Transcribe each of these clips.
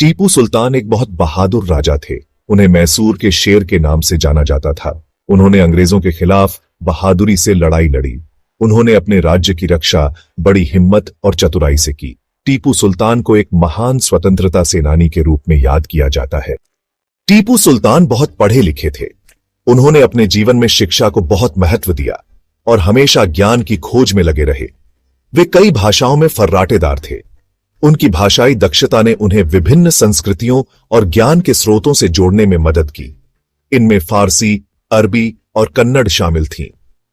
टीपू सुल्तान एक बहुत बहादुर राजा थे। उन्हें मैसूर के शेर के नाम से जाना जाता था। उन्होंने अंग्रेजों के खिलाफ बहादुरी से लड़ाई लड़ी। उन्होंने अपने राज्य की रक्षा बड़ी हिम्मत और चतुराई से की। टीपू सुल्तान को एक महान स्वतंत्रता सेनानी के रूप में याद किया जाता है। टीपू सुल्तान बहुत पढ़े लिखे थे। उन्होंने अपने जीवन में शिक्षा को बहुत महत्व दिया और हमेशा ज्ञान की खोज में लगे रहे। वे कई भाषाओं में फर्राटेदार थे। उनकी भाषाई दक्षता ने उन्हें विभिन्न संस्कृतियों और ज्ञान के स्रोतों से जोड़ने में मदद की। इनमें फारसी, अरबी और कन्नड़ शामिल थीं।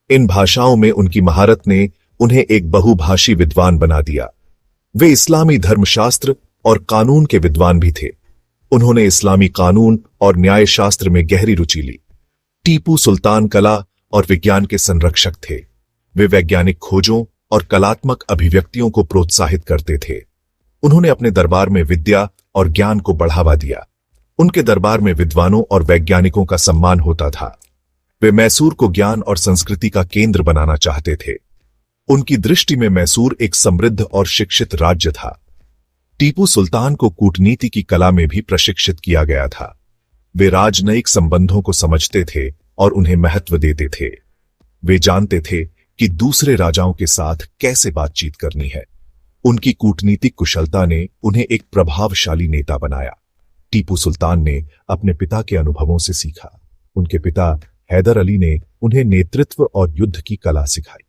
इन भाषाओं में उनकी महारत ने उन्हें एक बहुभाषी विद्वान बना दिया। वे इस्लामी धर्मशास्त्र और कानून के विद्वान भी थे। उन्होंने इस्लामी कानून और न्याय शास्त्र में गहरी रुचि ली। टीपू सुल्तान कला और विज्ञान के संरक्षक थे। वे वैज्ञानिक खोजों और कलात्मक अभिव्यक्तियों को प्रोत्साहित करते थे। उन्होंने अपने दरबार में विद्या और ज्ञान को बढ़ावा दिया। उनके दरबार में विद्वानों और वैज्ञानिकों का सम्मान होता था। वे मैसूर को ज्ञान और संस्कृति का केंद्र बनाना चाहते थे। उनकी दृष्टि में मैसूर एक समृद्ध और शिक्षित राज्य था। टीपू सुल्तान को कूटनीति की कला में भी प्रशिक्षित किया गया था। वे राजनयिक संबंधों को समझते थे और उन्हें महत्व देते थे। वे जानते थे कि दूसरे राजाओं के साथ कैसे बातचीत करनी है। उनकी कूटनीतिक कुशलता ने उन्हें एक प्रभावशाली नेता बनाया। टीपू सुल्तान ने अपने पिता के अनुभवों से सीखा। उनके पिता हैदर अली ने उन्हें नेतृत्व और युद्ध की कला सिखाई।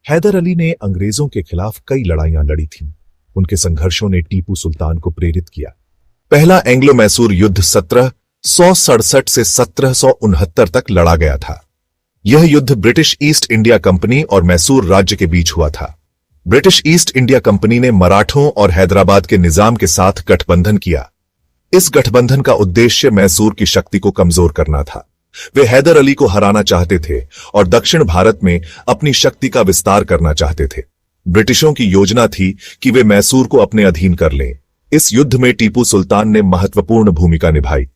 हैदर अली ने अंग्रेजों के खिलाफ कई लड़ाइयां लड़ी थीं। उनके संघर्षों ने टीपू सुल्तान को प्रेरित किया। पहला एंग्लो मैसूर युद्ध 1767 से 1769 तक लड़ा गया था। यह युद्ध ब्रिटिश ईस्ट इंडिया कंपनी और मैसूर राज्य के बीच हुआ था। ब्रिटिश ईस्ट इंडिया कंपनी ने मराठों और हैदराबाद के निजाम के साथ गठबंधन किया। इस गठबंधन का उद्देश्य मैसूर की शक्ति को कमजोर करना था। वे हैदर अली को हराना चाहते थे और दक्षिण भारत में अपनी शक्ति का विस्तार करना चाहते थे। ब्रिटिशों की योजना थी कि वे मैसूर को अपने अधीन कर लें। इस युद्ध में टीपू सुल्तान ने महत्वपूर्ण भूमिका निभाई।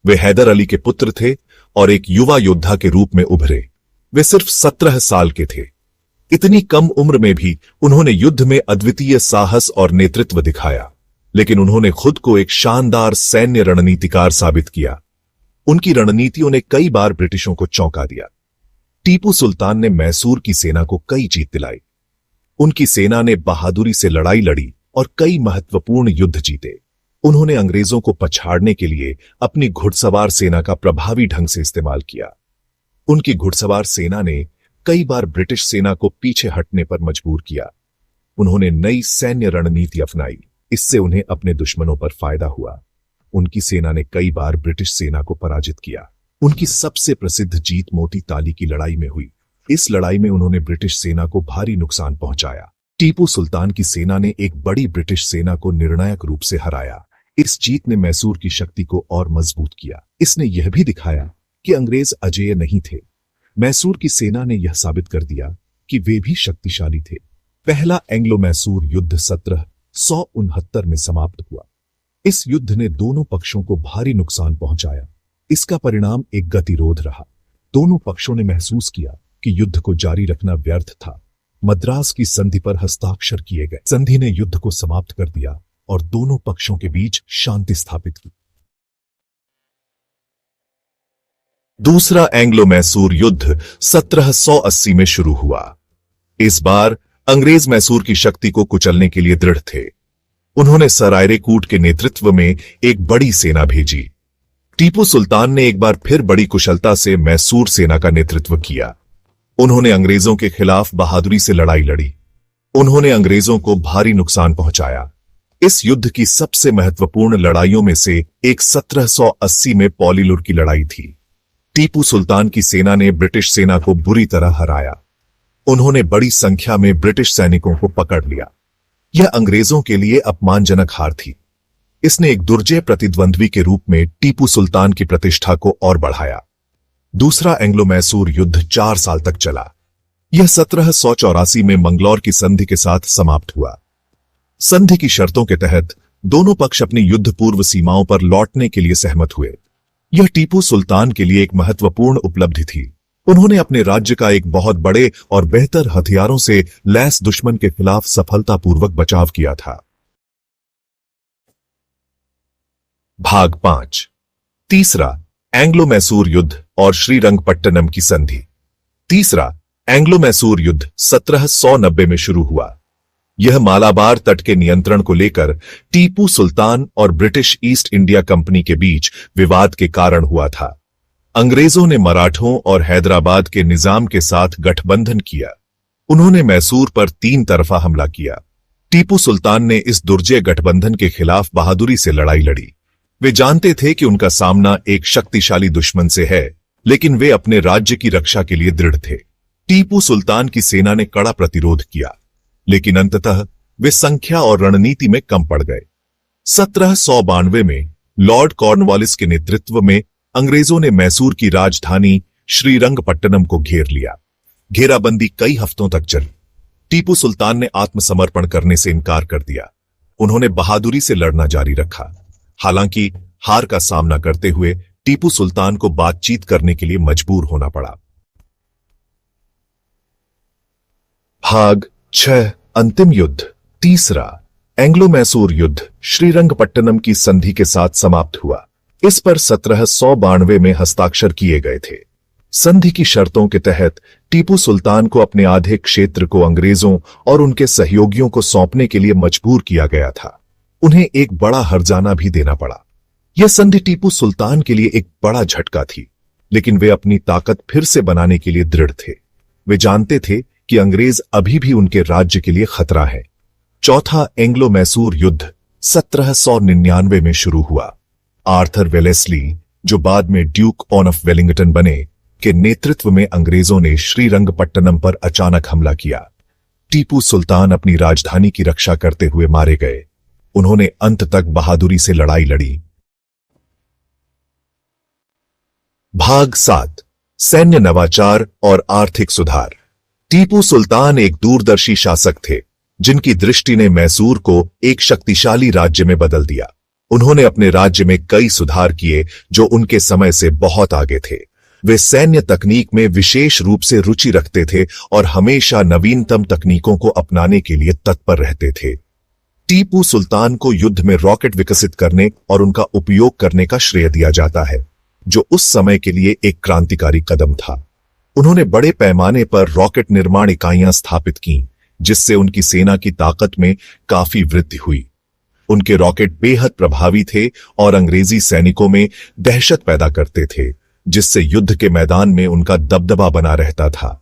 वे हैदर अली के पुत्र थे और एक युवा योद्धा के रूप में उभरे। वे सिर्फ 17 साल के थे। इतनी कम उम्र में भी उन्होंने युद्ध में अद्वितीय साहस और नेतृत्व दिखाया, लेकिन उन्होंने खुद को एक शानदार सैन्य रणनीतिकार साबित किया। उनकी रणनीतियों ने कई बार ब्रिटिशों को चौंका दिया। टीपू सुल्तान ने मैसूर की सेना को कई जीत दिलाई। उनकी सेना ने बहादुरी से लड़ाई लड़ी और कई महत्वपूर्ण युद्ध जीते। उन्होंने अंग्रेजों को पछाड़ने के लिए अपनी घुड़सवार सेना का प्रभावी ढंग से इस्तेमाल किया। उनकी घुड़सवार सेना ने कई बार ब्रिटिश सेना को पीछे हटने पर मजबूर किया। उन्होंने नई सैन्य रणनीति अपनाई। इससे उन्हें अपने दुश्मनों पर फायदा हुआ। उनकी सेना ने कई बार ब्रिटिश सेना को पराजित किया। उनकी सबसे प्रसिद्ध जीत मोती ताली की लड़ाई में हुई। इस लड़ाई में उन्होंने ब्रिटिश सेना को भारी नुकसान पहुंचाया। टीपू सुल्तान की सेना ने एक बड़ी ब्रिटिश सेना को निर्णायक रूप से हराया। इस जीत ने मैसूर की शक्ति को और मजबूत किया। इसने यह भी दिखाया कि अंग्रेज अजेय नहीं थे। मैसूर की सेना ने यह साबित कर दिया कि वे भी शक्तिशाली थे। पहला एंग्लो मैसूर युद्ध 1769 में समाप्त हुआ। इस युद्ध ने दोनों पक्षों को भारी नुकसान पहुंचाया। इसका परिणाम एक गतिरोध रहा। दोनों पक्षों ने महसूस किया कि युद्ध को जारी रखना व्यर्थ था। मद्रास की संधि पर हस्ताक्षर किए गए। संधि ने युद्ध को समाप्त कर दिया और दोनों पक्षों के बीच शांति स्थापित की। दूसरा एंग्लो मैसूर युद्ध 1780 में शुरू हुआ। इस बार अंग्रेज मैसूर की शक्ति को कुचलने के लिए दृढ़ थे। उन्होंने सर आयरेकूट के नेतृत्व में एक बड़ी सेना भेजी। टीपू सुल्तान ने एक बार फिर बड़ी कुशलता से मैसूर सेना का नेतृत्व किया। उन्होंने अंग्रेजों के खिलाफ बहादुरी से लड़ाई लड़ी। उन्होंने अंग्रेजों को भारी नुकसान पहुंचाया। इस युद्ध की सबसे महत्वपूर्ण लड़ाइयों में से एक 1780 में पॉलीलुर की लड़ाई थी। टीपू सुल्तान की सेना ने ब्रिटिश सेना को बुरी तरह हराया। उन्होंने बड़ी संख्या में ब्रिटिश सैनिकों को पकड़ लिया। यह अंग्रेजों के लिए अपमानजनक हार थी। इसने एक दुर्जय प्रतिद्वंद्वी के रूप में टीपू सुल्तान की प्रतिष्ठा को और बढ़ाया। दूसरा एंग्लो मैसूर युद्ध 4 साल तक चला। यह 1784 में मंगलौर की संधि के साथ समाप्त हुआ। संधि की शर्तों के तहत दोनों पक्ष अपनी युद्ध पूर्व सीमाओं पर लौटने के लिए सहमत हुए। यह टीपू सुल्तान के लिए एक महत्वपूर्ण उपलब्धि थी। उन्होंने अपने राज्य का एक बहुत बड़े और बेहतर हथियारों से लैस दुश्मन के खिलाफ सफलतापूर्वक बचाव किया था। भाग 5। तीसरा, एंग्लो मैसूर युद्ध और श्रीरंगपट्टनम की संधि। तीसरा, एंग्लो मैसूर युद्ध 1790 में शुरू हुआ। यह मालाबार तट के नियंत्रण को लेकर टीपू सुल्तान और ब्रिटिश ईस्ट इंडिया कंपनी के बीच विवाद के कारण हुआ था। अंग्रेजों ने मराठों और हैदराबाद के निजाम के साथ गठबंधन किया। उन्होंने मैसूर पर 3 तरफा हमला किया। टीपू सुल्तान ने इस दुर्जय गठबंधन के खिलाफ बहादुरी से लड़ाई लड़ी। वे जानते थे कि उनका सामना एक शक्तिशाली दुश्मन से है, लेकिन वे अपने राज्य की रक्षा के लिए दृढ़ थे। टीपू सुल्तान की सेना ने कड़ा प्रतिरोध किया, लेकिन अंततः वे संख्या और रणनीति में कम पड़ गए। 1792 में लॉर्ड कॉर्नवालिस के नेतृत्व में अंग्रेजों ने मैसूर की राजधानी श्रीरंगपट्टनम को घेर लिया। घेराबंदी कई हफ्तों तक चली। टीपू सुल्तान ने आत्मसमर्पण करने से इनकार कर दिया। उन्होंने बहादुरी से लड़ना जारी रखा। हालांकि हार का सामना करते हुए टीपू सुल्तान को बातचीत करने के लिए मजबूर होना पड़ा। भाग 6। अंतिम युद्ध। तीसरा, एंग्लो मैसूर युद्ध श्रीरंगपट्टनम की संधि के साथ समाप्त हुआ। इस पर 1792 में हस्ताक्षर किए गए थे। संधि की शर्तों के तहत टीपू सुल्तान को अपने आधे क्षेत्र को अंग्रेजों और उनके सहयोगियों को सौंपने के लिए मजबूर किया गया था। उन्हें एक बड़ा हर्जाना भी देना पड़ा। यह संधि टीपू सुल्तान के लिए एक बड़ा झटका थी, लेकिन वे अपनी ताकत फिर से बनाने के लिए दृढ़ थे। वे जानते थे कि अंग्रेज अभी भी उनके राज्य के लिए खतरा है। चौथा एंग्लो मैसूर युद्ध 1799 में शुरू हुआ। आर्थर वेलेस्ली, जो बाद में ड्यूक ऑफ वेलिंगटन बने, के नेतृत्व में अंग्रेजों ने श्रीरंगपट्टनम पर अचानक हमला किया। टीपू सुल्तान अपनी राजधानी की रक्षा करते हुए मारे गए। उन्होंने अंत तक बहादुरी से लड़ाई लड़ी। भाग 7। सैन्य नवाचार और आर्थिक सुधार। टीपू सुल्तान एक दूरदर्शी शासक थे, जिनकी दृष्टि ने मैसूर को एक शक्तिशाली राज्य में बदल दिया। उन्होंने अपने राज्य में कई सुधार किए जो उनके समय से बहुत आगे थे। वे सैन्य तकनीक में विशेष रूप से रुचि रखते थे और हमेशा नवीनतम तकनीकों को अपनाने के लिए तत्पर रहते थे। टीपू सुल्तान को युद्ध में रॉकेट विकसित करने और उनका उपयोग करने का श्रेय दिया जाता है, जो उस समय के लिए एक क्रांतिकारी कदम था। उन्होंने बड़े पैमाने पर रॉकेट निर्माण इकाइयां स्थापित की, जिससे उनकी सेना की ताकत में काफी वृद्धि हुई। उनके रॉकेट बेहद प्रभावी थे और अंग्रेजी सैनिकों में दहशत पैदा करते थे, जिससे युद्ध के मैदान में उनका दबदबा बना रहता था।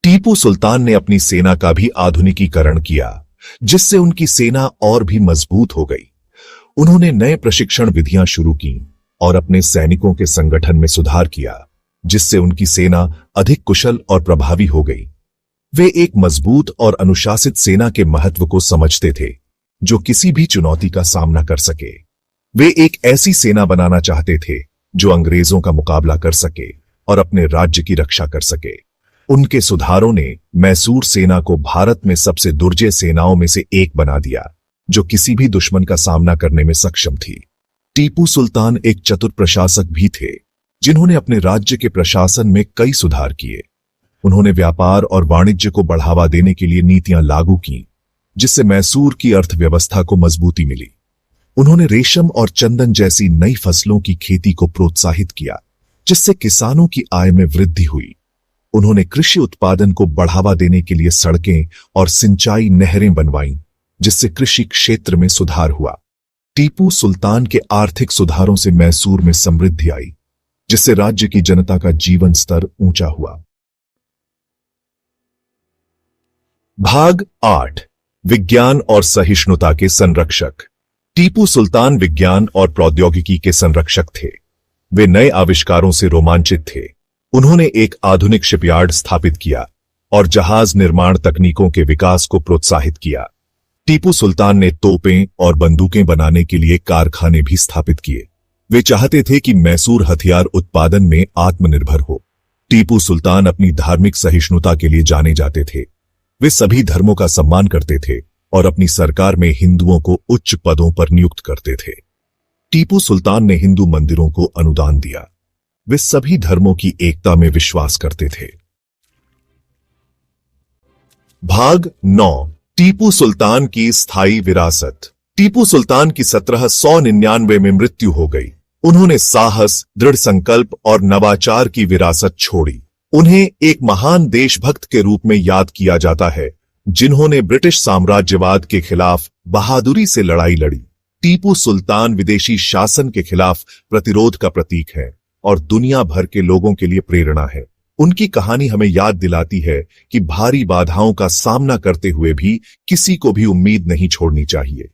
टीपू सुल्तान ने अपनी सेना का भी आधुनिकीकरण किया, जिससे उनकी सेना और भी मजबूत हो गई। उन्होंने नए प्रशिक्षण विधियां शुरू की और अपने सैनिकों के संगठन में सुधार किया, जिससे उनकी सेना अधिक कुशल और प्रभावी हो गई। वे एक मजबूत और अनुशासित सेना के महत्व को समझते थे, जो किसी भी चुनौती का सामना कर सके। वे एक ऐसी सेना बनाना चाहते थे जो अंग्रेजों का मुकाबला कर सके और अपने राज्य की रक्षा कर सके। उनके सुधारों ने मैसूर सेना को भारत में सबसे दुर्जय सेनाओं में से एक बना दिया, जो किसी भी दुश्मन का सामना करने में सक्षम थी। टीपू सुल्तान एक चतुर प्रशासक भी थे, जिन्होंने अपने राज्य के प्रशासन में कई सुधार किए। उन्होंने व्यापार और वाणिज्य को बढ़ावा देने के लिए नीतियां लागू की, जिससे मैसूर की अर्थव्यवस्था को मजबूती मिली। उन्होंने रेशम और चंदन जैसी नई फसलों की खेती को प्रोत्साहित किया, जिससे किसानों की आय में वृद्धि हुई। उन्होंने कृषि उत्पादन को बढ़ावा देने के लिए सड़कें और सिंचाई नहरें बनवाईं, जिससे कृषि क्षेत्र में सुधार हुआ। टीपू सुल्तान के आर्थिक सुधारों से मैसूर में समृद्धि आई, जिससे राज्य की जनता का जीवन स्तर ऊंचा हुआ। भाग 8। विज्ञान और सहिष्णुता के संरक्षक। टीपू सुल्तान विज्ञान और प्रौद्योगिकी के संरक्षक थे। वे नए आविष्कारों से रोमांचित थे। उन्होंने एक आधुनिक शिपयार्ड स्थापित किया और जहाज निर्माण तकनीकों के विकास को प्रोत्साहित किया। टीपू सुल्तान ने तोपें और बंदूकें बनाने के लिए कारखाने भी स्थापित किए। वे चाहते थे कि मैसूर हथियार उत्पादन में आत्मनिर्भर हो। टीपू सुल्तान अपनी धार्मिक सहिष्णुता के लिए जाने जाते थे। वे सभी धर्मों का सम्मान करते थे और अपनी सरकार में हिंदुओं को उच्च पदों पर नियुक्त करते थे। टीपू सुल्तान ने हिंदू मंदिरों को अनुदान दिया। वे सभी धर्मों की एकता में विश्वास करते थे। भाग 9। टीपू सुल्तान की स्थायी विरासत। टीपू सुल्तान की 1799 में मृत्यु हो गई। उन्होंने साहस, दृढ़ संकल्प और नवाचार की विरासत छोड़ी। उन्हें एक महान देशभक्त के रूप में याद किया जाता है, जिन्होंने ब्रिटिश साम्राज्यवाद के खिलाफ बहादुरी से लड़ाई लड़ी। टीपू सुल्तान विदेशी शासन के खिलाफ प्रतिरोध का प्रतीक है और दुनिया भर के लोगों के लिए प्रेरणा है। उनकी कहानी हमें याद दिलाती है कि भारी बाधाओं का सामना करते हुए भी किसी को भी उम्मीद नहीं छोड़नी चाहिए।